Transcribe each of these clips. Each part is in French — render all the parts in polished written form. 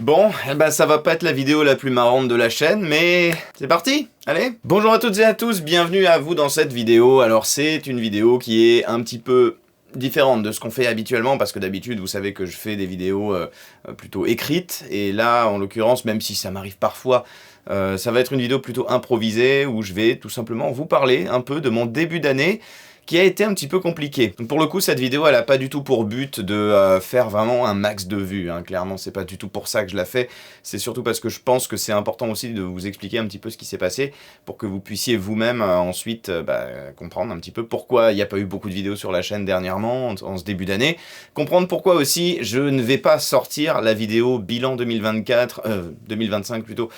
Bon, eh ben ça va pas être la vidéo la plus marrante de la chaîne, mais c'est parti. Allez. Bonjour à toutes et à tous, bienvenue à vous dans cette vidéo. Alors c'est une vidéo qui est un petit peu différente de ce qu'on fait habituellement, parce que d'habitude vous savez que je fais des vidéos plutôt écrites, et là en l'occurrence, même si ça m'arrive parfois, ça va être une vidéo plutôt improvisée, où je vais tout simplement vous parler un peu de mon début d'année, qui a été un petit peu compliqué. Donc pour le coup, cette vidéo, elle a pas du tout pour but de faire vraiment un max de vues, hein. Clairement, c'est pas du tout pour ça que je la fais. C'est surtout parce que je pense que c'est important aussi de vous expliquer un petit peu ce qui s'est passé, pour que vous puissiez vous-même ensuite comprendre un petit peu pourquoi il n'y a pas eu beaucoup de vidéos sur la chaîne dernièrement, en ce début d'année. Comprendre pourquoi aussi je ne vais pas sortir la vidéo bilan 2025 plutôt,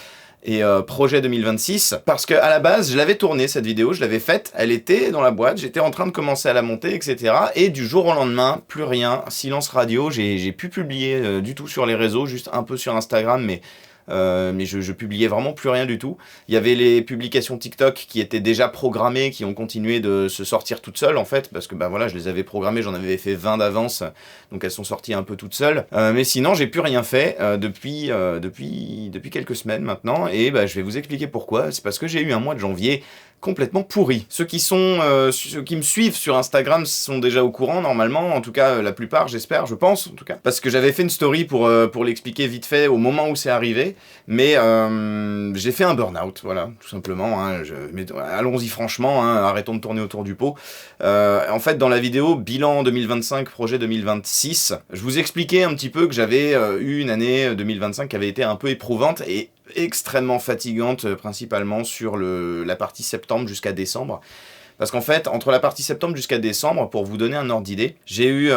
et projet 2026, parce que à la base, je l'avais tournée cette vidéo, je l'avais faite, elle était dans la boîte, j'étais en train de commencer à la monter, etc. Et du jour au lendemain, plus rien, silence radio, j'ai pu publier du tout sur les réseaux, juste un peu sur Instagram, mais je publiais vraiment plus rien du tout. Il y avait les publications TikTok qui étaient déjà programmées, qui ont continué de se sortir toutes seules en fait, parce que bah voilà, je les avais programmées, j'en avais fait 20 d'avance, donc elles sont sorties un peu toutes seules. Mais sinon, j'ai plus rien fait depuis quelques semaines maintenant, et bah, je vais vous expliquer pourquoi. C'est parce que j'ai eu un mois de janvier complètement pourri. Ceux qui me suivent sur Instagram sont déjà au courant normalement, en tout cas la plupart, j'espère, je pense en tout cas, parce que j'avais fait une story pour l'expliquer vite fait au moment où c'est arrivé, mais j'ai fait un burn-out, voilà, tout simplement, hein, mais allons-y franchement, hein, arrêtons de tourner autour du pot. En fait, dans la vidéo bilan 2025, projet 2026, je vous expliquais un petit peu que j'avais eu une année 2025 qui avait été un peu éprouvante et extrêmement fatigante, principalement sur la partie septembre jusqu'à décembre. Parce qu'en fait, entre la partie septembre jusqu'à décembre, pour vous donner un ordre d'idée, j'ai eu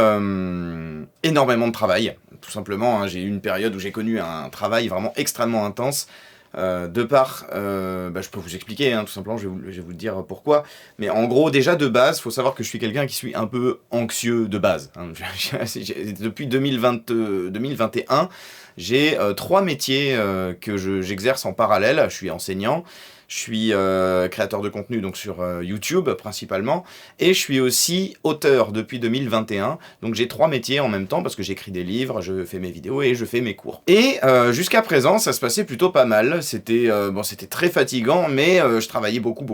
énormément de travail, tout simplement, hein. J'ai eu une période où j'ai connu un travail vraiment extrêmement intense, de part, je peux vous expliquer, hein, tout simplement, je vais vous dire pourquoi, mais en gros, déjà de base, faut savoir que je suis quelqu'un qui suis un peu anxieux de base, hein. Depuis 2021, j'ai 3 métiers que j'exerce en parallèle. Je suis enseignant, je suis créateur de contenu donc sur YouTube principalement, et je suis aussi auteur depuis 2021, donc j'ai 3 métiers en même temps parce que j'écris des livres, je fais mes vidéos et je fais mes cours. Et jusqu'à présent ça se passait plutôt pas mal, c'était très fatigant, mais je travaillais beaucoup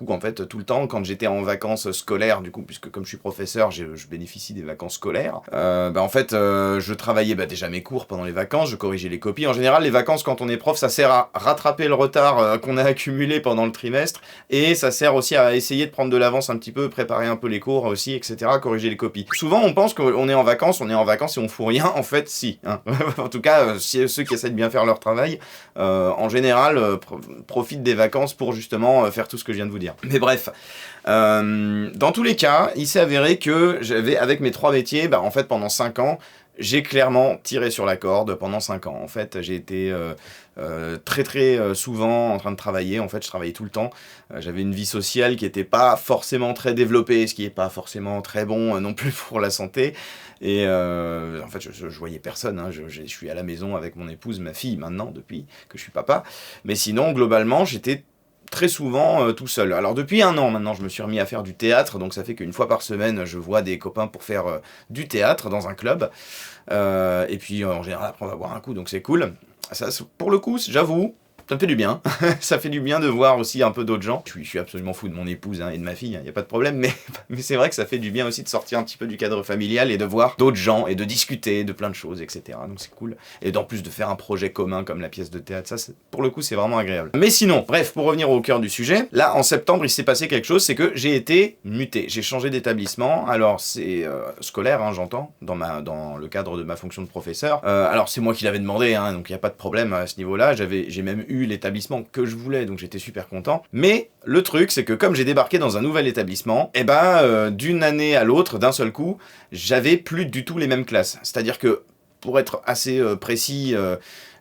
en fait tout le temps quand j'étais en vacances scolaires, du coup, puisque comme je suis professeur, je bénéficie des vacances scolaires. En fait je travaillais déjà mes cours pendant les vacances, je corrigeais les copies. En général les vacances quand on est prof, ça sert à rattraper le retard qu'on a accumulé pendant le trimestre, et ça sert aussi à essayer de prendre de l'avance un petit peu, préparer un peu les cours aussi, etc., corriger les copies. Souvent on pense qu'on est en vacances et on fout rien, en fait si, hein. En tout cas, ceux qui essaient de bien faire leur travail, en général, profitent des vacances pour justement faire tout ce que je viens de vous dire. Mais bref, dans tous les cas, il s'est avéré que j'avais, avec mes 3 métiers, en fait pendant 5 ans, j'ai clairement tiré sur la corde pendant 5 ans. En fait, j'ai été très souvent en train de travailler. En fait, je travaillais tout le temps. J'avais une vie sociale qui n'était pas forcément très développée, ce qui n'est pas forcément très bon non plus pour la santé. Et en fait, je voyais personne, hein. Je suis à la maison avec mon épouse, ma fille maintenant, depuis que je suis papa. Mais sinon, globalement, j'étais très souvent tout seul. Alors depuis 1 an maintenant, je me suis remis à faire du théâtre, donc ça fait qu'une fois par semaine, je vois des copains pour faire du théâtre dans un club. Et puis en général, après on va boire un coup, donc c'est cool. Ça, pour le coup, j'avoue, ça me fait du bien. Ça fait du bien de voir aussi un peu d'autres gens. Je suis absolument fou de mon épouse, hein, et de ma fille, il n'y a pas de problème, mais c'est vrai que ça fait du bien aussi de sortir un petit peu du cadre familial et de voir d'autres gens et de discuter de plein de choses, etc. Donc c'est cool. Et d'en plus de faire un projet commun comme la pièce de théâtre, ça, pour le coup, c'est vraiment agréable. Mais sinon, bref, pour revenir au cœur du sujet, là, en septembre, il s'est passé quelque chose, c'est que j'ai été muté. J'ai changé d'établissement. Alors, c'est scolaire, hein, j'entends, dans le cadre de ma fonction de professeur. Alors, c'est moi qui l'avais demandé, hein, donc il n'y a pas de problème à ce niveau-là. J'ai même eu l'établissement que je voulais, donc j'étais super content. Mais le truc, c'est que comme j'ai débarqué dans un nouvel établissement, d'une année à l'autre, d'un seul coup, j'avais plus du tout les mêmes classes. C'est-à-dire que, pour être assez précis,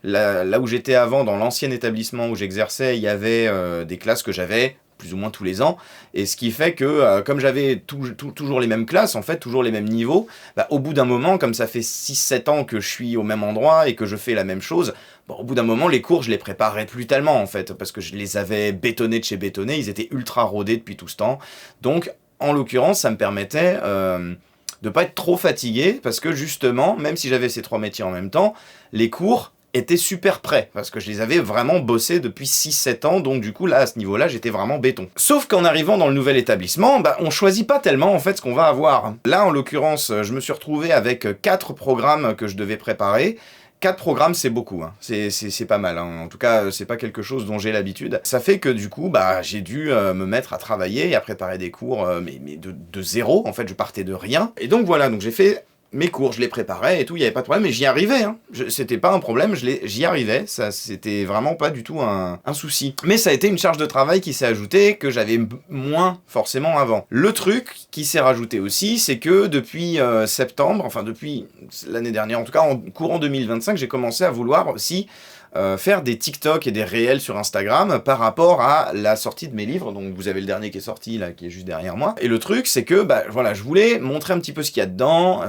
là où j'étais avant, dans l'ancien établissement où j'exerçais, il y avait des classes que j'avais plus ou moins tous les ans, et ce qui fait que, comme j'avais toujours les mêmes classes, en fait, toujours les mêmes niveaux, au bout d'un moment, comme ça fait 6-7 ans que je suis au même endroit et que je fais la même chose, au bout d'un moment, les cours, je les préparais plus tellement, en fait, parce que je les avais bétonnés de chez bétonnés, ils étaient ultra rodés depuis tout ce temps, donc, en l'occurrence, ça me permettait de pas être trop fatigué, parce que justement, même si j'avais ces 3 métiers en même temps, les cours étaient super prêts, parce que je les avais vraiment bossés depuis 6-7 ans, donc du coup là, à ce niveau-là, j'étais vraiment béton. Sauf qu'en arrivant dans le nouvel établissement, bah, on choisit pas tellement en fait ce qu'on va avoir. Là, en l'occurrence, je me suis retrouvé avec 4 programmes que je devais préparer. 4 programmes, c'est beaucoup, hein. C'est pas mal, hein. En tout cas, c'est pas quelque chose dont j'ai l'habitude. Ça fait que du coup, bah, j'ai dû me mettre à travailler et à préparer des cours, mais de zéro, en fait, je partais de rien. Et donc voilà, donc j'ai fait mes cours, je les préparais et tout, il n'y avait pas de problème, mais j'y arrivais, hein. C'était pas un problème, j'y arrivais, ça c'était vraiment pas du tout un souci. Mais ça a été une charge de travail qui s'est ajoutée, que j'avais moins forcément avant. Le truc qui s'est rajouté aussi, c'est que depuis septembre, enfin depuis l'année dernière, en tout cas en courant 2025, j'ai commencé à vouloir aussi faire des TikTok et des réels sur Instagram par rapport à la sortie de mes livres. Donc vous avez le dernier qui est sorti là, qui est juste derrière moi. Et le truc c'est que bah voilà, je voulais montrer un petit peu ce qu'il y a dedans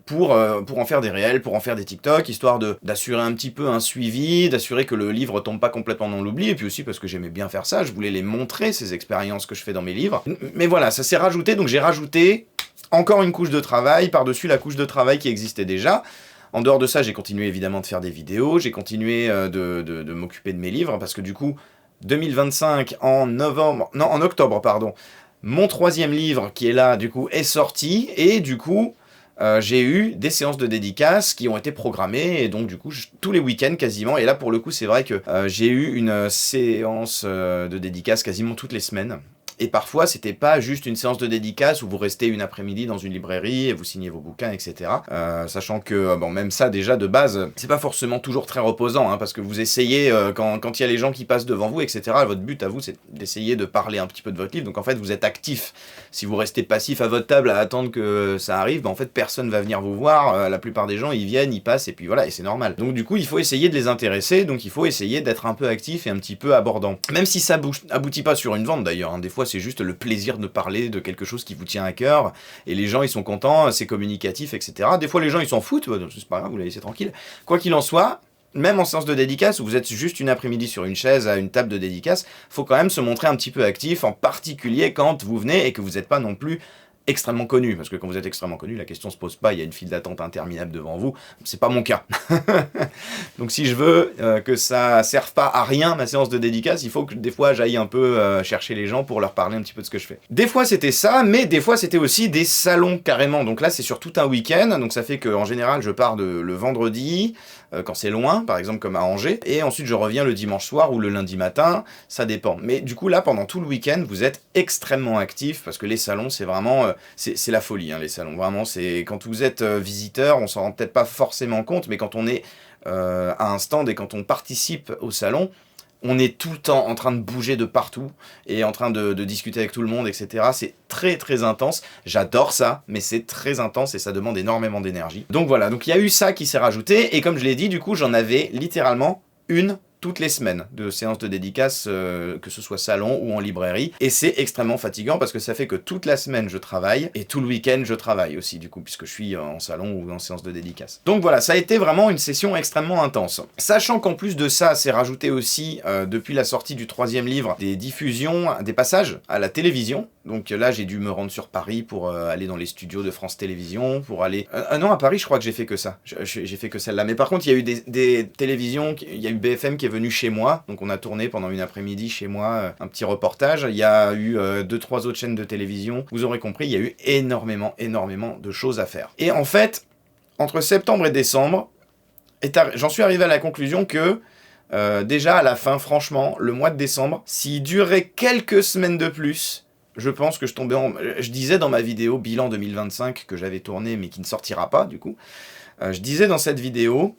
pour en faire des réels, pour en faire des TikTok, histoire d'assurer un petit peu un suivi, d'assurer que le livre tombe pas complètement dans l'oubli, et puis aussi parce que j'aimais bien faire ça, je voulais les montrer, ces expériences que je fais dans mes livres. Mais voilà, ça s'est rajouté, donc j'ai rajouté encore une couche de travail par-dessus la couche de travail qui existait déjà. En dehors de ça, j'ai continué évidemment de faire des vidéos, j'ai continué de m'occuper de mes livres, parce que du coup, 2025, en octobre, pardon, mon 3e livre qui est là, du coup, est sorti, et du coup, j'ai eu des séances de dédicaces qui ont été programmées, et donc du coup, tous les week-ends quasiment, et là pour le coup, c'est vrai que j'ai eu une séance de dédicaces quasiment toutes les semaines. Et parfois, c'était pas juste une séance de dédicace où vous restez une après-midi dans une librairie et vous signez vos bouquins, etc. Sachant que, bon, même ça, déjà, de base, c'est pas forcément toujours très reposant, hein, parce que vous essayez, quand il y a les gens qui passent devant vous, etc., votre but à vous, c'est d'essayer de parler un petit peu de votre livre. Donc, en fait, vous êtes actif. Si vous restez passif à votre table à attendre que ça arrive, bah, en fait, personne va venir vous voir. La plupart des gens, ils viennent, ils passent, et puis voilà, et c'est normal. Donc, du coup, il faut essayer de les intéresser, donc il faut essayer d'être un peu actif et un petit peu abordant. Même si ça aboutit pas sur une vente, d'ailleurs, hein, des fois, c'est juste le plaisir de parler de quelque chose qui vous tient à cœur, et les gens ils sont contents, c'est communicatif, etc. Des fois les gens ils s'en foutent, c'est pas grave, vous les laissez tranquille. Quoi qu'il en soit, même en séance de dédicace, où vous êtes juste une après-midi sur une chaise à une table de dédicace, faut quand même se montrer un petit peu actif, en particulier quand vous venez et que vous n'êtes pas non plus extrêmement connu, parce que quand vous êtes extrêmement connu, la question se pose pas, il y a une file d'attente interminable devant vous, c'est pas mon cas. Donc si je veux que ça serve pas à rien ma séance de dédicace, il faut que des fois j'aille un peu chercher les gens pour leur parler un petit peu de ce que je fais. Des fois c'était ça, mais des fois c'était aussi des salons carrément, donc là c'est sur tout un week-end, donc ça fait qu'en général je pars le vendredi, quand c'est loin, par exemple comme à Angers, et ensuite je reviens le dimanche soir ou le lundi matin, ça dépend. Mais du coup là, pendant tout le week-end, vous êtes extrêmement actifs, parce que les salons, c'est vraiment, c'est la folie, hein, les salons. Vraiment, c'est quand vous êtes visiteur, on s'en rend peut-être pas forcément compte, mais quand on est à un stand et quand on participe au salon, on est tout le temps en train de bouger de partout et en train de discuter avec tout le monde, etc. C'est très très intense. J'adore ça, mais c'est très intense et ça demande énormément d'énergie. Donc voilà, donc il y a eu ça qui s'est rajouté, et comme je l'ai dit, du coup, j'en avais littéralement une toutes les semaines de séances de dédicaces, que ce soit salon ou en librairie, et c'est extrêmement fatigant parce que ça fait que toute la semaine je travaille et tout le week-end je travaille aussi, du coup, puisque je suis en salon ou en séance de dédicace. Donc voilà, ça a été vraiment une session extrêmement intense. Sachant qu'en plus de ça, c'est rajouté aussi, depuis la sortie du 3e livre, des diffusions, des passages à la télévision. Donc là, j'ai dû me rendre sur Paris pour aller dans les studios de France Télévisions, pour aller... non, à Paris, je crois que j'ai fait que ça. J'ai fait que celle-là. Mais par contre, il y a eu des télévisions, il y a eu BFM qui est venu chez moi, donc on a tourné pendant une après-midi chez moi un petit reportage. Il y a eu 2-3 autres chaînes de télévision. Vous aurez compris, il y a eu énormément de choses à faire. Et en fait, entre septembre et décembre, j'en suis arrivé à la conclusion que déjà à la fin, franchement, le mois de décembre, s'il durait quelques semaines de plus, je pense que je tombais en... Je disais dans ma vidéo bilan 2025 que j'avais tourné mais qui ne sortira pas du coup, je disais dans cette vidéo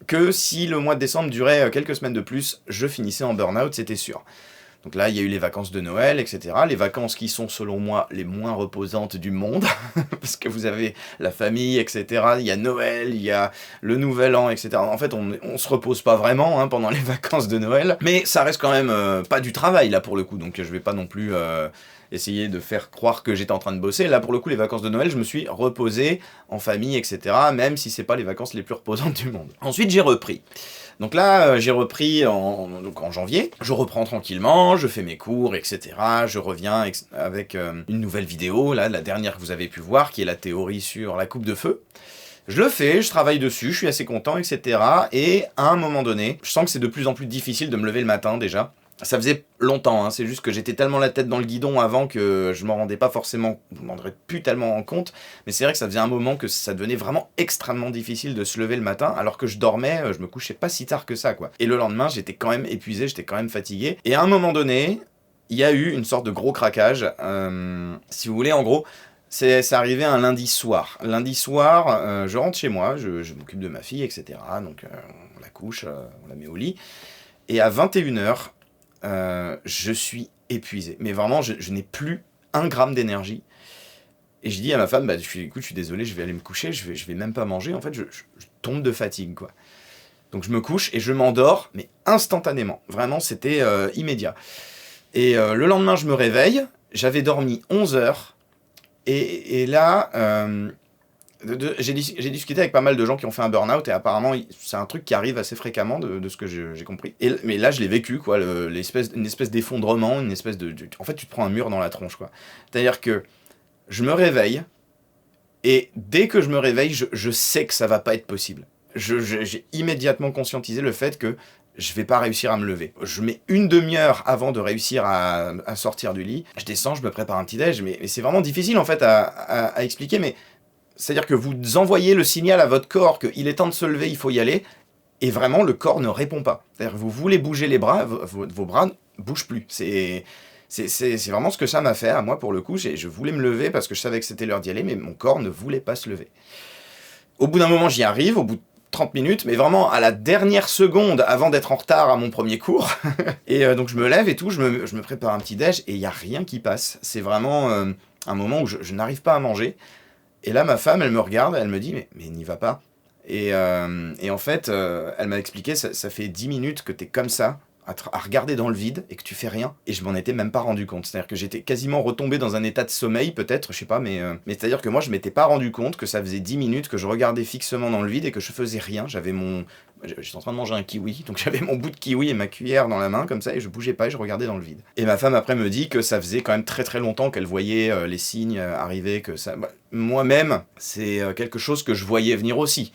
que si le mois de décembre durait quelques semaines de plus, je finissais en burn-out, c'était sûr. Donc là, il y a eu les vacances de Noël, etc. Les vacances qui sont, selon moi, les moins reposantes du monde, parce que vous avez la famille, etc. Il y a Noël, il y a le Nouvel An, etc. En fait, on se repose pas vraiment hein, pendant les vacances de Noël, mais ça reste quand même pas du travail, là, pour le coup. Donc je vais pas non plus... essayer de faire croire que j'étais en train de bosser. Là, pour le coup, les vacances de Noël, je me suis reposé en famille, etc. Même si c'est pas les vacances les plus reposantes du monde. Ensuite, j'ai repris. Donc là, j'ai repris en janvier. Je reprends tranquillement, je fais mes cours, etc. Je reviens avec une nouvelle vidéo, là, la dernière que vous avez pu voir, qui est la théorie sur la coupe de feu. Je le fais, je travaille dessus, je suis assez content, etc. Et à un moment donné, je sens que c'est de plus en plus difficile de me lever le matin déjà. Ça faisait longtemps, hein, c'est juste que j'étais tellement la tête dans le guidon avant que je m'en rendais pas forcément, je m'en rendais plus tellement en compte, mais c'est vrai que ça faisait un moment que ça devenait vraiment extrêmement difficile de se lever le matin, alors que je dormais, je me couchais pas si tard que ça, quoi. Et le lendemain, j'étais quand même épuisé, j'étais quand même fatigué, et à un moment donné, il y a eu une sorte de gros craquage, si vous voulez, en gros, c'est arrivé un lundi soir. Lundi soir, je rentre chez moi, je m'occupe de ma fille, etc., donc on la couche, on la met au lit, et à 21h, je suis épuisé. Mais vraiment, je n'ai plus un gramme d'énergie. Et je dis à ma femme, bah, écoute, je suis désolé, je vais aller me coucher, je vais même pas manger. En fait, je tombe de fatigue, quoi. Donc je me couche et je m'endors, mais instantanément. Vraiment, c'était immédiat. Et le lendemain, je me réveille. J'avais dormi 11 heures. Et là... j'ai discuté avec pas mal de gens qui ont fait un burn-out et apparemment c'est un truc qui arrive assez fréquemment de ce que j'ai compris. Mais là je l'ai vécu, quoi, une espèce d'effondrement, une espèce en fait tu te prends un mur dans la tronche, quoi. C'est-à-dire que je me réveille et dès que je me réveille je sais que ça va pas être possible. J'ai immédiatement conscientisé le fait que je vais pas réussir à me lever. Je mets une demi-heure avant de réussir à sortir du lit. Je descends, je me prépare un petit déj, mais c'est vraiment difficile en fait à expliquer, mais c'est-à-dire que vous envoyez le signal à votre corps qu'il est temps de se lever, il faut y aller, et vraiment le corps ne répond pas. C'est-à-dire que vous voulez bouger les bras, vos bras ne bougent plus. C'est vraiment ce que ça m'a fait à moi pour le coup. Je voulais me lever parce que je savais que c'était l'heure d'y aller, mais mon corps ne voulait pas se lever. Au bout d'un moment, j'y arrive, au bout de 30 minutes, mais vraiment à la dernière seconde avant d'être en retard à mon premier cours. Et donc je me lève et tout, je me prépare un petit déj, et il n'y a rien qui passe. C'est vraiment un moment où je n'arrive pas à manger. Et là, ma femme, elle me regarde, elle me dit « mais n'y va pas ». Et en fait, elle m'a expliqué, ça fait 10 minutes que t'es comme ça, à regarder dans le vide, et que tu fais rien. Et je m'en étais même pas rendu compte. C'est-à-dire que j'étais quasiment retombé dans un état de sommeil, peut-être, je sais pas, mais c'est-à-dire que moi, je m'étais pas rendu compte que ça faisait 10 minutes que je regardais fixement dans le vide et que je faisais rien. J'étais en train de manger un kiwi, donc j'avais mon bout de kiwi et ma cuillère dans la main, comme ça, et je bougeais pas et je regardais dans le vide. Et ma femme, après, me dit que ça faisait quand même très très longtemps qu'elle voyait les signes arriver, que ça... Bah, moi-même, c'est quelque chose que je voyais venir aussi.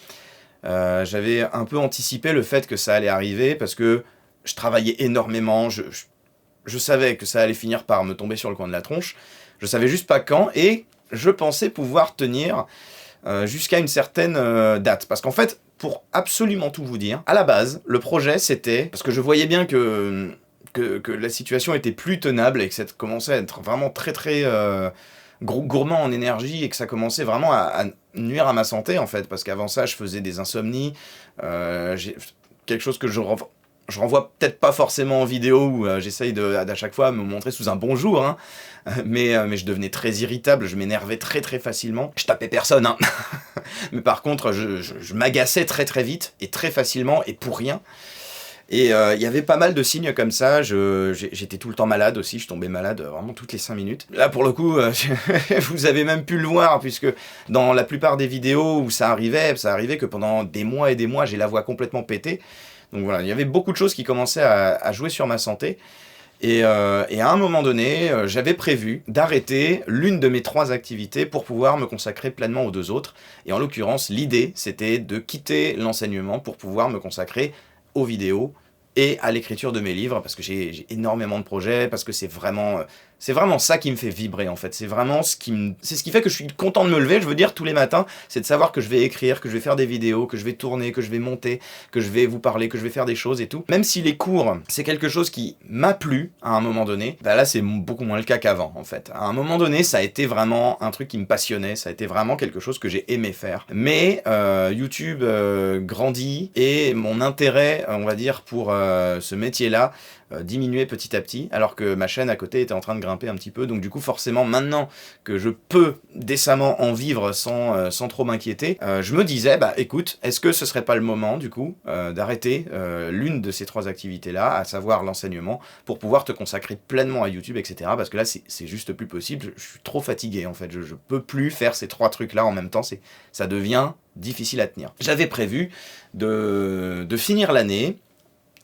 J'avais un peu anticipé le fait que ça allait arriver, parce que je travaillais énormément, je savais que ça allait finir par me tomber sur le coin de la tronche, je savais juste pas quand, et je pensais pouvoir tenir jusqu'à une certaine date. Parce qu'en fait, pour absolument tout vous dire, à la base, le projet c'était, parce que je voyais bien que la situation était plus tenable et que ça commençait à être vraiment très très gourmand en énergie et que ça commençait vraiment à nuire à ma santé en fait, parce qu'avant ça je faisais des insomnies, quelque chose que je renvoie peut-être pas forcément en vidéo où j'essaye d'à chaque fois me montrer sous un bon jour, hein, mais je devenais très irritable, je m'énervais très très facilement. Je tapais personne, hein. Mais par contre, je m'agaçais très très vite et très facilement et pour rien. Et il y avait pas mal de signes comme ça, j'étais tout le temps malade aussi, je tombais malade vraiment toutes les 5 minutes. Là pour le coup, vous avez même pu le voir, puisque dans la plupart des vidéos où ça arrivait que pendant des mois et des mois, j'ai la voix complètement pétée. Donc voilà, il y avait beaucoup de choses qui commençaient à jouer sur ma santé. Et à un moment donné, j'avais prévu d'arrêter l'une de mes 3 activités pour pouvoir me consacrer pleinement aux 2 autres. Et en l'occurrence, l'idée, c'était de quitter l'enseignement pour pouvoir me consacrer aux vidéos et à l'écriture de mes livres, parce que j'ai énormément de projets, parce que c'est vraiment ça qui me fait vibrer en fait. C'est vraiment ce qui fait que je suis content de me lever, je veux dire, tous les matins, c'est de savoir que je vais écrire, que je vais faire des vidéos, que je vais tourner, que je vais monter, que je vais vous parler, que je vais faire des choses et tout. Même si les cours, c'est quelque chose qui m'a plu à un moment donné, bah là c'est beaucoup moins le cas qu'avant en fait. À un moment donné, ça a été vraiment un truc qui me passionnait, ça a été vraiment quelque chose que j'ai aimé faire. Mais YouTube grandit et mon intérêt, on va dire, pour ce métier-là diminuait petit à petit, alors que ma chaîne à côté était en train de grimper un petit peu. Donc du coup, forcément, maintenant que je peux décemment en vivre sans trop m'inquiéter, je me disais, bah écoute, est-ce que ce serait pas le moment, du coup, d'arrêter l'une de ces 3 activités-là, à savoir l'enseignement, pour pouvoir te consacrer pleinement à YouTube, etc. Parce que là, c'est juste plus possible, je suis trop fatigué, en fait, je peux plus faire ces 3 trucs-là en même temps, ça devient difficile à tenir. J'avais prévu de finir l'année,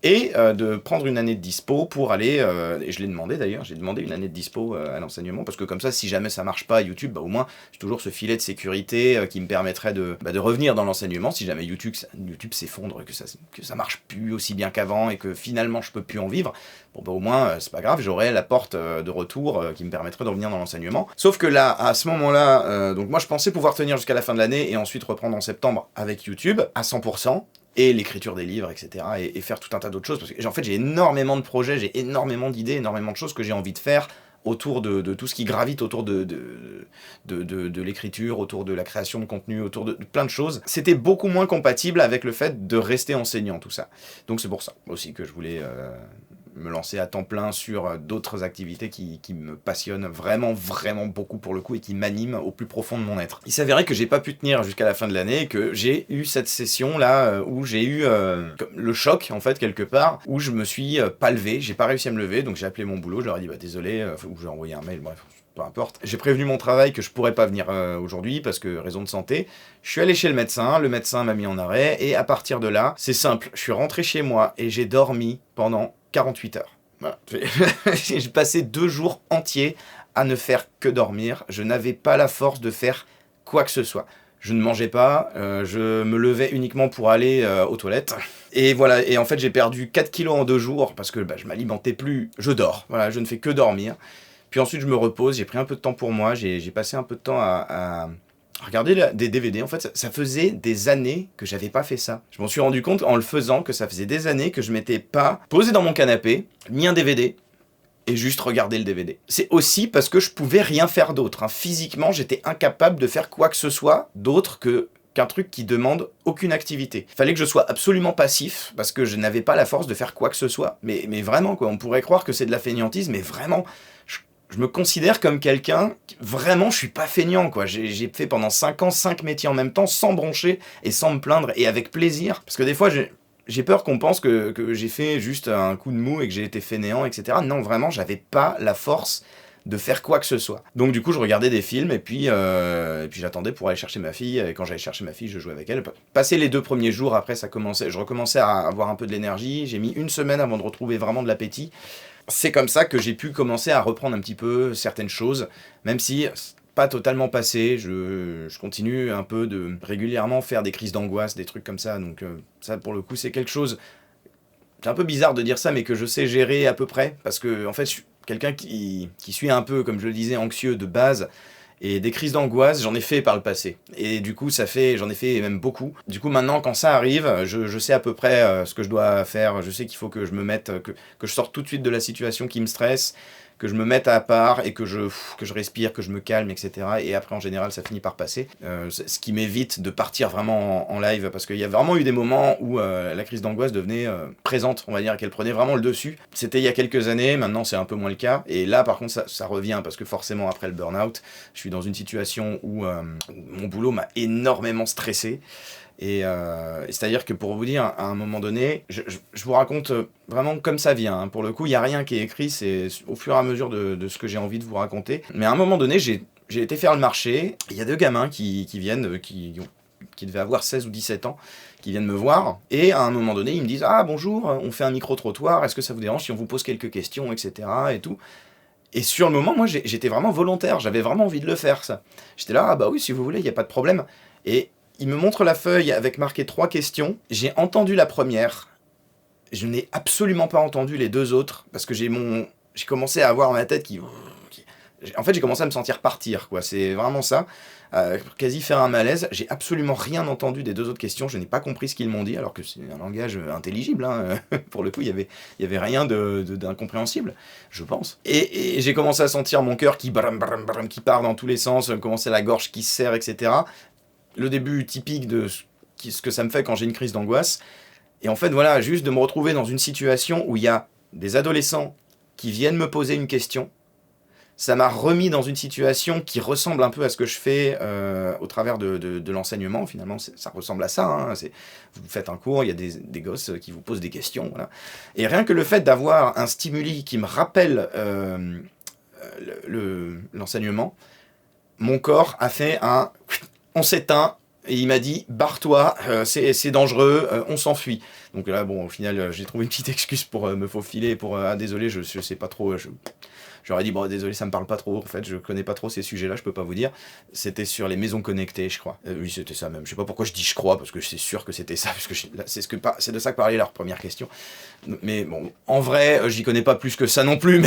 et de prendre une année de dispo pour aller, et je l'ai demandé d'ailleurs, j'ai demandé une année de dispo à l'enseignement, parce que comme ça, si jamais ça marche pas à YouTube, bah, au moins j'ai toujours ce filet de sécurité qui me permettrait de revenir dans l'enseignement, si jamais YouTube s'effondre, que ça marche plus aussi bien qu'avant, et que finalement je peux plus en vivre, bon bah au moins c'est pas grave, j'aurai la porte de retour qui me permettrait de revenir dans l'enseignement. Sauf que là, à ce moment-là, donc moi je pensais pouvoir tenir jusqu'à la fin de l'année, et ensuite reprendre en septembre avec YouTube, à 100%, et l'écriture des livres, etc., et faire tout un tas d'autres choses, parce que en fait j'ai énormément de projets, j'ai énormément d'idées, énormément de choses que j'ai envie de faire autour de tout ce qui gravite autour de l'écriture, autour de la création de contenu, autour de plein de choses. C'était beaucoup moins compatible avec le fait de rester enseignant, tout ça. Donc c'est pour ça aussi que je voulais me lancer à temps plein sur d'autres activités qui me passionnent vraiment beaucoup pour le coup et qui m'animent au plus profond de mon être. Il s'avérait que j'ai pas pu tenir jusqu'à la fin de l'année et que j'ai eu cette session là où j'ai eu le choc en fait quelque part, où je me suis pas levé, j'ai pas réussi à me lever, donc j'ai appelé mon boulot, je leur ai dit bah désolé, ou j'ai envoyé un mail, bref. Peu importe. J'ai prévenu mon travail que je pourrais pas venir aujourd'hui parce que raison de santé. Je suis allé chez le médecin m'a mis en arrêt et à partir de là, c'est simple, je suis rentré chez moi et j'ai dormi pendant 48 heures. Voilà. J'ai passé 2 jours entiers à ne faire que dormir. Je n'avais pas la force de faire quoi que ce soit. Je ne mangeais pas, je me levais uniquement pour aller aux toilettes. Et voilà, et en fait j'ai perdu 4 kilos en 2 jours parce que je m'alimentais plus, je dors. Voilà, je ne fais que dormir. Puis ensuite je me repose, j'ai pris un peu de temps pour moi, j'ai passé un peu de temps à regarder des DVD. En fait, ça faisait des années que j'avais pas fait ça. Je m'en suis rendu compte en le faisant que ça faisait des années que je m'étais pas posé dans mon canapé, mis un DVD et juste regardé le DVD. C'est aussi parce que je pouvais rien faire d'autre. Hein. Physiquement, j'étais incapable de faire quoi que ce soit d'autre qu'un truc qui demande aucune activité. Il fallait que je sois absolument passif, parce que je n'avais pas la force de faire quoi que ce soit. Mais vraiment, quoi. On pourrait croire que c'est de la fainéantise, mais vraiment, je me considère comme quelqu'un, vraiment, je suis pas feignant, quoi. J'ai fait pendant 5 ans, 5 métiers en même temps, sans broncher et sans me plaindre, et avec plaisir. Parce que des fois, j'ai peur qu'on pense que j'ai fait juste un coup de mou et que j'ai été fainéant, etc. Non, vraiment, j'avais pas la force de faire quoi que ce soit. Donc du coup, je regardais des films et puis j'attendais pour aller chercher ma fille. Et quand j'allais chercher ma fille, je jouais avec elle. Passé les 2 premiers jours, après, je recommençais à avoir un peu de l'énergie. J'ai mis 1 semaine avant de retrouver vraiment de l'appétit. C'est comme ça que j'ai pu commencer à reprendre un petit peu certaines choses, même si pas totalement passé, je continue un peu de régulièrement faire des crises d'angoisse, des trucs comme ça, donc ça pour le coup c'est quelque chose, c'est un peu bizarre de dire ça, mais que je sais gérer à peu près, parce que en fait je suis quelqu'un qui suis un peu, comme je le disais, anxieux de base, et des crises d'angoisse, j'en ai fait par le passé. Et du coup, j'en ai fait même beaucoup. Du coup, maintenant, quand ça arrive, je sais à peu près ce que je dois faire. Je sais qu'il faut que je me mette, que je sorte tout de suite de la situation qui me stresse, que je me mette à part et que je respire, que je me calme, etc. Et après, en général, ça finit par passer. Ce qui m'évite de partir vraiment en live, parce qu'il y a vraiment eu des moments où la crise d'angoisse devenait présente, on va dire, qu'elle prenait vraiment le dessus. C'était il y a quelques années, maintenant c'est un peu moins le cas. Et là, par contre, ça revient, parce que forcément, après le burn-out, je suis dans une situation où mon boulot m'a énormément stressé. Et c'est-à-dire que pour vous dire, à un moment donné, je vous raconte vraiment comme ça vient. Hein. Pour le coup, il n'y a rien qui est écrit, c'est au fur et à mesure de ce que j'ai envie de vous raconter. Mais à un moment donné, j'ai été faire le marché, il y a 2 gamins qui viennent, qui devaient avoir 16 ou 17 ans, qui viennent me voir, et à un moment donné, ils me disent « Ah, bonjour, on fait un micro-trottoir, est-ce que ça vous dérange si on vous pose quelques questions, etc. » et tout. Et sur le moment, moi, j'étais vraiment volontaire, j'avais vraiment envie de le faire, ça. J'étais là « Ah bah oui, si vous voulez, il n'y a pas de problème. » Et il me montre la feuille avec marqué 3 questions. J'ai entendu la première. Je n'ai absolument pas entendu les 2 autres, parce que j'ai commencé à avoir ma tête en fait, j'ai commencé à me sentir partir, quoi. C'est vraiment ça. Quasi faire un malaise. J'ai absolument rien entendu des 2 autres questions. Je n'ai pas compris ce qu'ils m'ont dit, alors que c'est un langage intelligible. Hein. Pour le coup, il y avait rien d'incompréhensible, je pense. Et j'ai commencé à sentir mon cœur qui part dans tous les sens, commencer la gorge qui se serre, etc. Le début typique de ce que ça me fait quand j'ai une crise d'angoisse. Et en fait, voilà, juste de me retrouver dans une situation où il y a des adolescents qui viennent me poser une question, ça m'a remis dans une situation qui ressemble un peu à ce que je fais au travers de l'enseignement. Finalement, ça ressemble à ça. Hein. Vous faites un cours, il y a des gosses qui vous posent des questions. Voilà. Et rien que le fait d'avoir un stimuli qui me rappelle l'enseignement, mon corps a fait un... On s'éteint, et il m'a dit barre-toi, c'est dangereux, on s'enfuit. Donc là bon au final j'ai trouvé une petite excuse pour me faufiler, pour désolé je sais pas trop, j'aurais dit, bon, désolé, ça me parle pas trop, en fait, je connais pas trop ces sujets-là, je peux pas vous dire. C'était sur les maisons connectées, je crois. Oui, c'était ça même. Je sais pas pourquoi je dis je crois, parce que c'est sûr que c'était ça, parce que c'est de ça que parlait leur première question. Mais bon, en vrai, j'y connais pas plus que ça non plus,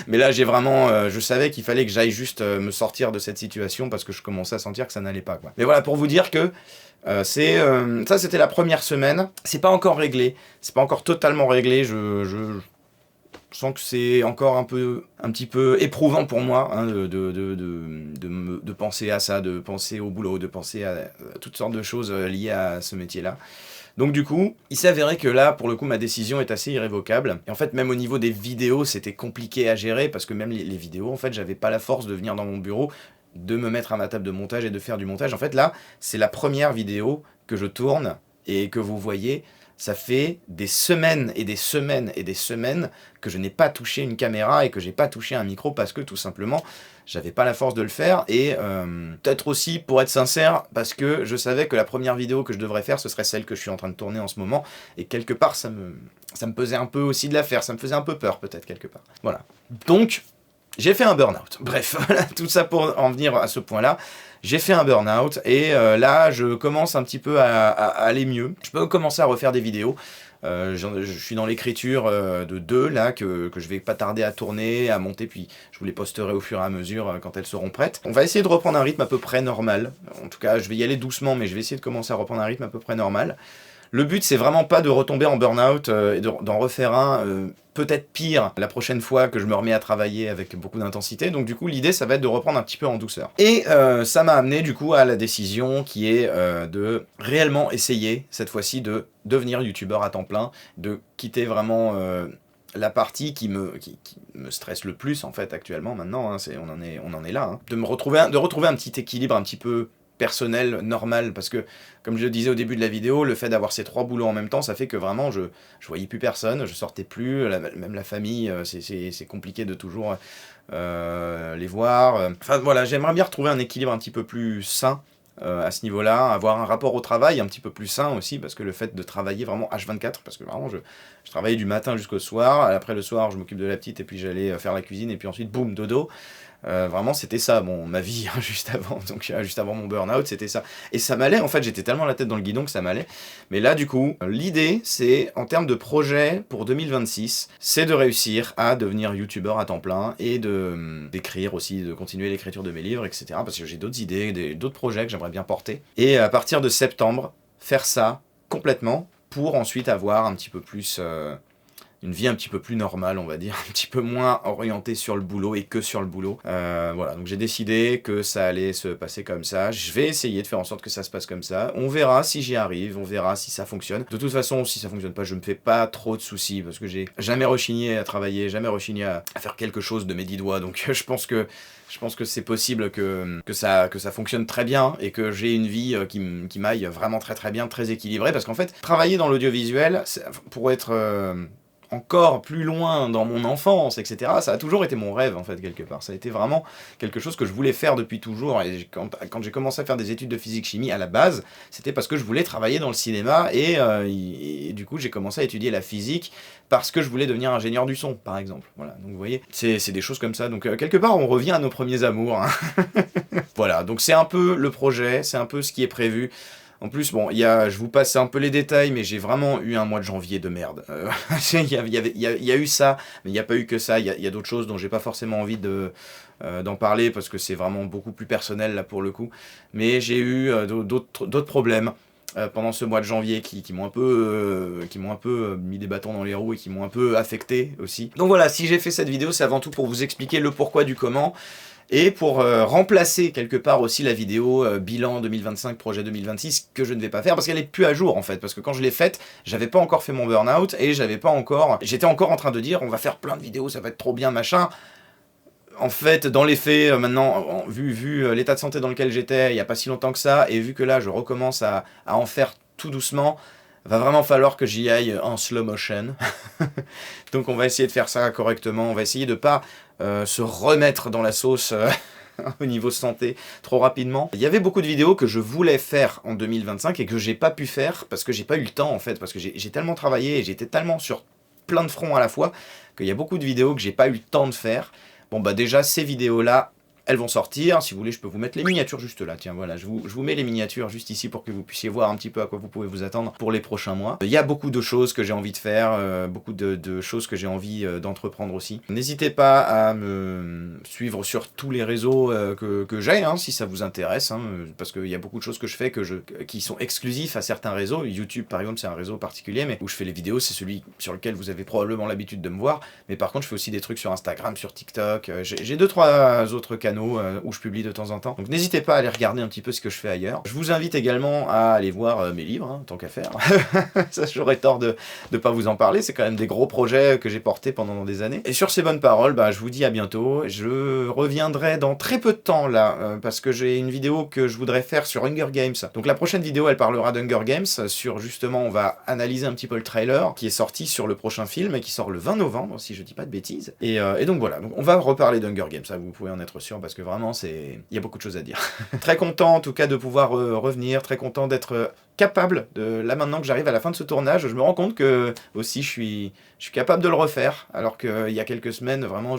mais là, j'ai vraiment, je savais qu'il fallait que j'aille juste me sortir de cette situation, parce que je commençais à sentir que ça n'allait pas, quoi. Mais voilà, pour vous dire que ça c'était la première semaine, c'est pas encore réglé, c'est pas encore totalement réglé, je sens que c'est encore un petit peu éprouvant pour moi hein, de penser à ça, de penser au boulot, de penser à toutes sortes de choses liées à ce métier-là. Donc du coup, il s'avérait que là, pour le coup, ma décision est assez irrévocable. Et en fait, même au niveau des vidéos, c'était compliqué à gérer, parce que même les vidéos, en fait, j'avais pas la force de venir dans mon bureau, de me mettre à ma table de montage et de faire du montage. En fait, là, c'est la première vidéo que je tourne et que vous voyez. Ça fait des semaines et des semaines et des semaines que je n'ai pas touché une caméra et que j'ai pas touché un micro parce que tout simplement j'avais pas la force de le faire et peut-être aussi pour être sincère parce que je savais que la première vidéo que je devrais faire ce serait celle que je suis en train de tourner en ce moment et quelque part ça me pesait un peu aussi de la faire, ça me faisait un peu peur peut-être quelque part. Voilà. Donc j'ai fait un burn-out. Bref, voilà, tout ça pour en venir à ce point-là. J'ai fait un burn-out et là, je commence un petit peu à aller mieux. Je peux commencer à refaire des vidéos. Je suis dans l'écriture de 2 là que je vais pas tarder à tourner, à monter, puis je vous les posterai au fur et à mesure quand elles seront prêtes. On va essayer de reprendre un rythme à peu près normal. En tout cas, je vais y aller doucement, mais je vais essayer de commencer à reprendre un rythme à peu près normal. Le but, c'est vraiment pas de retomber en burn-out et d'en refaire un peut-être pire la prochaine fois que je me remets à travailler avec beaucoup d'intensité. Donc du coup, l'idée, ça va être de reprendre un petit peu en douceur. Et ça m'a amené du coup à la décision qui est de réellement essayer, cette fois-ci, de devenir youtubeur à temps plein, de quitter vraiment la partie qui me stresse le plus en fait actuellement maintenant, hein, on en est là, hein. De retrouver un petit équilibre un petit peu personnel, normal, parce que, comme je le disais au début de la vidéo, le fait d'avoir ces 3 boulots en même temps, ça fait que vraiment, je voyais plus personne, je sortais plus, même la famille, c'est compliqué de toujours les voir. Enfin voilà, j'aimerais bien retrouver un équilibre un petit peu plus sain à ce niveau-là, avoir un rapport au travail un petit peu plus sain aussi, parce que le fait de travailler vraiment H24, parce que vraiment je travaillais du matin jusqu'au soir, après le soir je m'occupe de la petite, et puis j'allais faire la cuisine, et puis ensuite boum, dodo. Vraiment c'était ça, bon, ma vie hein, juste avant, donc juste avant mon burn-out, c'était ça. Et ça m'allait, en fait, j'étais tellement la tête dans le guidon que ça m'allait. Mais là, du coup, l'idée, c'est, en termes de projet pour 2026, c'est de réussir à devenir youtubeur à temps plein et d'écrire aussi, de continuer l'écriture de mes livres, etc. Parce que j'ai d'autres idées, d'autres projets que j'aimerais bien porter. Et à partir de septembre, faire ça complètement pour ensuite avoir un petit peu plus... une vie un petit peu plus normale, on va dire, un petit peu moins orientée sur le boulot et que sur le boulot. Voilà, donc j'ai décidé que ça allait se passer comme ça. Je vais essayer de faire en sorte que ça se passe comme ça. On verra si j'y arrive, on verra si ça fonctionne. De toute façon, si ça fonctionne pas, je me fais pas trop de soucis parce que j'ai jamais rechigné à travailler, jamais rechigné à faire quelque chose de mes 10 doigts. Donc je pense que c'est possible que ça fonctionne très bien et que j'ai une vie qui m'aille vraiment très très bien, très équilibrée. Parce qu'en fait, travailler dans l'audiovisuel, pour être... encore plus loin dans mon enfance, etc. Ça a toujours été mon rêve, en fait, quelque part. Ça a été vraiment quelque chose que je voulais faire depuis toujours. Et quand j'ai commencé à faire des études de physique-chimie, à la base, c'était parce que je voulais travailler dans le cinéma. Et du coup, j'ai commencé à étudier la physique parce que je voulais devenir ingénieur du son, par exemple. Voilà, donc vous voyez, c'est des choses comme ça. Donc, quelque part, on revient à nos premiers amours. Hein. Voilà, donc c'est un peu le projet, c'est un peu ce qui est prévu. En plus, bon, je vous passe un peu les détails, mais j'ai vraiment eu un mois de janvier de merde. Il y a eu ça, mais il n'y a pas eu que ça. Il y a d'autres choses dont j'ai pas forcément envie d'en parler, parce que c'est vraiment beaucoup plus personnel, là, pour le coup. Mais j'ai eu d'autres problèmes pendant ce mois de janvier qui m'ont un peu mis des bâtons dans les roues et qui m'ont un peu affecté aussi. Donc voilà, si j'ai fait cette vidéo, c'est avant tout pour vous expliquer le pourquoi du comment. Et pour remplacer quelque part aussi la vidéo bilan 2025, projet 2026, que je ne vais pas faire, parce qu'elle est plus à jour en fait, parce que quand je l'ai faite, j'avais pas encore fait mon burn-out, et j'étais encore en train de dire, on va faire plein de vidéos, ça va être trop bien, machin. En fait, dans les faits, maintenant, vu l'état de santé dans lequel j'étais il n'y a pas si longtemps que ça, et vu que là, je recommence à en faire tout doucement, va vraiment falloir que j'y aille en slow motion. Donc on va essayer de faire ça correctement, on va essayer de pas se remettre dans la sauce au niveau santé trop rapidement. Il y avait beaucoup de vidéos que je voulais faire en 2025 et que j'ai pas pu faire parce que j'ai pas eu le temps en fait, parce que j'ai tellement travaillé et j'étais tellement sur plein de fronts à la fois qu'il y a beaucoup de vidéos que j'ai pas eu le temps de faire. Bon bah déjà ces vidéos là, elles vont sortir. Si vous voulez, je peux vous mettre les miniatures juste là. Tiens, voilà, je vous mets les miniatures juste ici pour que vous puissiez voir un petit peu à quoi vous pouvez vous attendre pour les prochains mois. Il y a beaucoup de choses que j'ai envie de faire, beaucoup de choses que j'ai envie d'entreprendre aussi. N'hésitez pas à me suivre sur tous les réseaux que j'ai, hein, si ça vous intéresse, hein, parce qu'il y a beaucoup de choses que je fais qui sont exclusifs à certains réseaux. YouTube, par exemple, c'est un réseau particulier, mais où je fais les vidéos, c'est celui sur lequel vous avez probablement l'habitude de me voir. Mais par contre, je fais aussi des trucs sur Instagram, sur TikTok. J'ai 2-3 autres canaux où je publie de temps en temps. Donc n'hésitez pas à aller regarder un petit peu ce que je fais ailleurs. Je vous invite également à aller voir mes livres, hein, tant qu'à faire. Ça, j'aurais tort de pas vous en parler. C'est quand même des gros projets que j'ai portés pendant des années. Et sur ces bonnes paroles, bah, je vous dis à bientôt. Je reviendrai dans très peu de temps là, parce que j'ai une vidéo que je voudrais faire sur Hunger Games. Donc la prochaine vidéo, elle parlera d'Hunger Games, sur justement, on va analyser un petit peu le trailer qui est sorti sur le prochain film et qui sort le 20 novembre, si je dis pas de bêtises. Et donc voilà, donc on va reparler d'Hunger Games, ça vous pouvez en être sûr, parce que vraiment, il y a beaucoup de choses à dire. Très content en tout cas de pouvoir revenir, très content d'être capable, là maintenant que j'arrive à la fin de ce tournage, je me rends compte que aussi je suis capable de le refaire, alors qu'il y a quelques semaines, vraiment,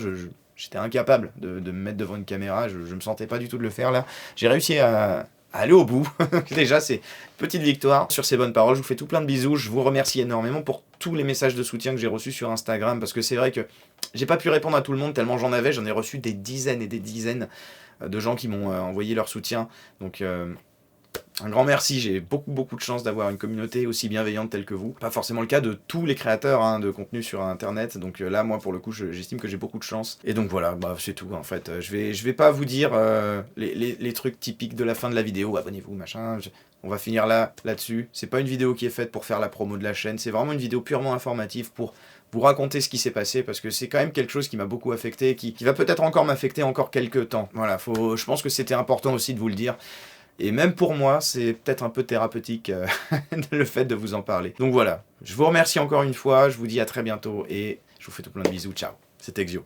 j'étais incapable de me mettre devant une caméra, je me sentais pas du tout de le faire là. J'ai réussi à aller au bout. Déjà, c'est une petite victoire. Sur ces bonnes paroles, je vous fais tout plein de bisous. Je vous remercie énormément pour tous les messages de soutien que j'ai reçus sur Instagram, parce que c'est vrai que j'ai pas pu répondre à tout le monde tellement j'en avais. J'en ai reçu des dizaines et des dizaines de gens qui m'ont envoyé leur soutien. Donc un grand merci, j'ai beaucoup de chance d'avoir une communauté aussi bienveillante telle que vous. Pas forcément le cas de tous les créateurs hein, de contenu sur internet, donc là moi pour le coup j'estime que j'ai beaucoup de chance. Et donc voilà, bah, c'est tout en fait. Je vais pas vous dire les trucs typiques de la fin de la vidéo, abonnez-vous, machin. On va finir là-dessus. C'est pas une vidéo qui est faite pour faire la promo de la chaîne, c'est vraiment une vidéo purement informative pour vous raconter ce qui s'est passé, parce que c'est quand même quelque chose qui m'a beaucoup affecté, qui va peut-être encore m'affecter encore quelques temps. Voilà, je pense que c'était important aussi de vous le dire. Et même pour moi, c'est peut-être un peu thérapeutique le fait de vous en parler. Donc voilà, je vous remercie encore une fois, je vous dis à très bientôt et je vous fais tout plein de bisous, ciao. C'était Exio.